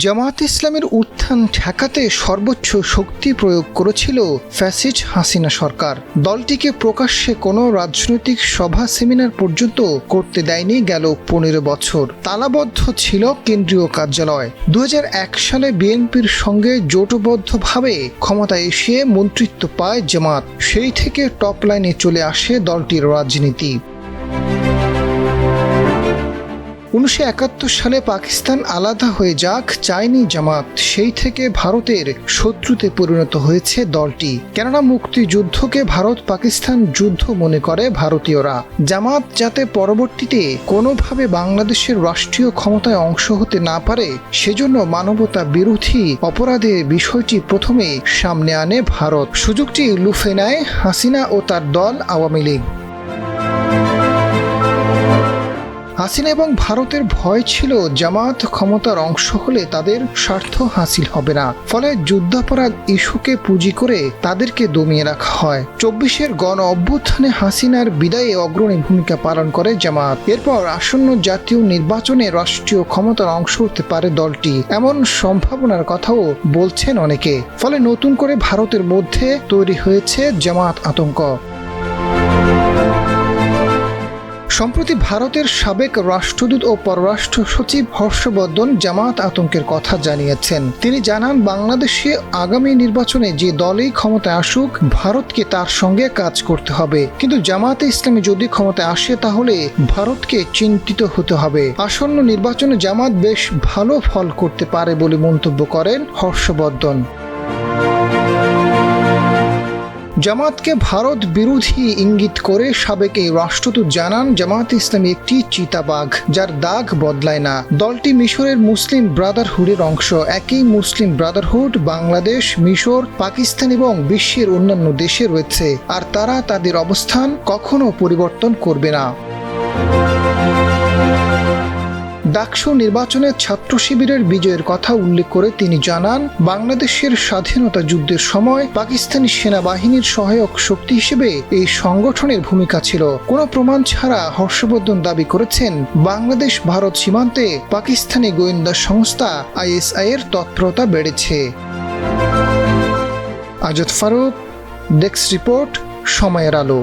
জামায়াত ইসলামের উত্থান ঠেকাতে সর্বোচ্চ শক্তি প্রয়োগ করেছিল ফ্যাসিস্ট হাসিনা সরকার। দলটিকে প্রকাশ্যে কোনো রাজনৈতিক সভা সেমিনার পর্যন্ত করতে দেয়নি গেল 15 বছর। তালাবদ্ধ ছিল কেন্দ্রীয় কার্যালয়। 2001 সালে বিএনপির সঙ্গে জোটবদ্ধভাবে ক্ষমতায় এসে মন্ত্রিত্ব পায় জামাত। সেই থেকে টপ লাইনে চলে আসে দলটির রাজনীতি। 1971 সালে পাকিস্তান আলাদা হয়ে যাক চায়নি জামাত। সেই থেকে ভারতের শত্রুতে পরিণত হয়েছে দলটি, কেননা মুক্তিযুদ্ধকে ভারত পাকিস্তান যুদ্ধ মনে করে ভারতীয়রা। জামাত যাতে পরবর্তীতে কোনোভাবে বাংলাদেশের রাষ্ট্রীয় ক্ষমতায় অংশ হতে না পারে, সেজন্য মানবতা বিরোধী অপরাধের বিষয়টি প্রথমে সামনে আনে ভারত। সুযোগটি লুফে নেয় হাসিনা ও তার দল আওয়ামী লীগ। হাসিনা এবং ভারতের ভয় ছিল জামাত ক্ষমতার অংশ হলে তাদের স্বার্থ হাসিল হবে না, ফলে যুদ্ধাপরাধ ইস্যুকে পুঁজি করে তাদেরকে দমিয়ে রাখা হয়। 24-এর গণ অভ্যুত্থানে হাসিনার বিদায়ে অগ্রণী ভূমিকা পালন করে জামাত। এরপর আসন্ন জাতীয় নির্বাচনে রাষ্ট্রীয় ক্ষমতার অংশ হতে পারে দলটি, এমন সম্ভাবনার কথাও বলছেন অনেকে। ফলে নতুন করে ভারতের মধ্যে তৈরি হয়েছে জামাত আতঙ্ক। সম্প্রতি ভারতের সাবেক রাষ্ট্রদূত ও পররাষ্ট্র সচিব হর্ষবর্ধন জামাত আতঙ্কের কথা জানিয়েছেন। তিনি জানান, বাংলাদেশে আগামী নির্বাচনে যে দলই ক্ষমতায় আসুক, ভারতকে তার সঙ্গে কাজ করতে হবে। কিন্তু জামাতে ইসলামী যদি ক্ষমতায় আসে, তাহলে ভারতকে চিন্তিত হতে হবে। আসন্ন নির্বাচনে জামাত বেশ ভালো ফল করতে পারে বলে মন্তব্য করেন হর্ষবর্ধন। জামাতকে ভারত বিরোধী ইঙ্গিত করে সাবেক এই রাষ্ট্রদূত জানান, জামাত ইসলামী একটি চিতাবাঘ, যার দাগ বদলায় না। দলটি মিশরের মুসলিম ব্রাদারহুডের অংশ। একই মুসলিম ব্রাদারহুড বাংলাদেশ, মিশর, পাকিস্তান এবং বিশ্বের অন্যান্য দেশে রয়েছে, আর তারা তাদের অবস্থান কখনো পরিবর্তন করবে না। ডাকসু নির্বাচনে ছাত্র শিবিরের বিজয়ের কথা উল্লেখ করে তিনি জানান, বাংলাদেশের স্বাধীনতা যুদ্ধের সময় পাকিস্তানি সেনাবাহিনীর সহায়ক শক্তি হিসেবে এই সংগঠনের ভূমিকা ছিল। কোনো প্রমাণ ছাড়া হর্ষবর্ধন দাবি করেছেন, বাংলাদেশ ভারত সীমান্তে পাকিস্তানি গোয়েন্দা সংস্থা ISI এর তৎপরতা বেড়েছে। আজাদ ফারুক, ডেস্ক রিপোর্ট, সময়ের আলো।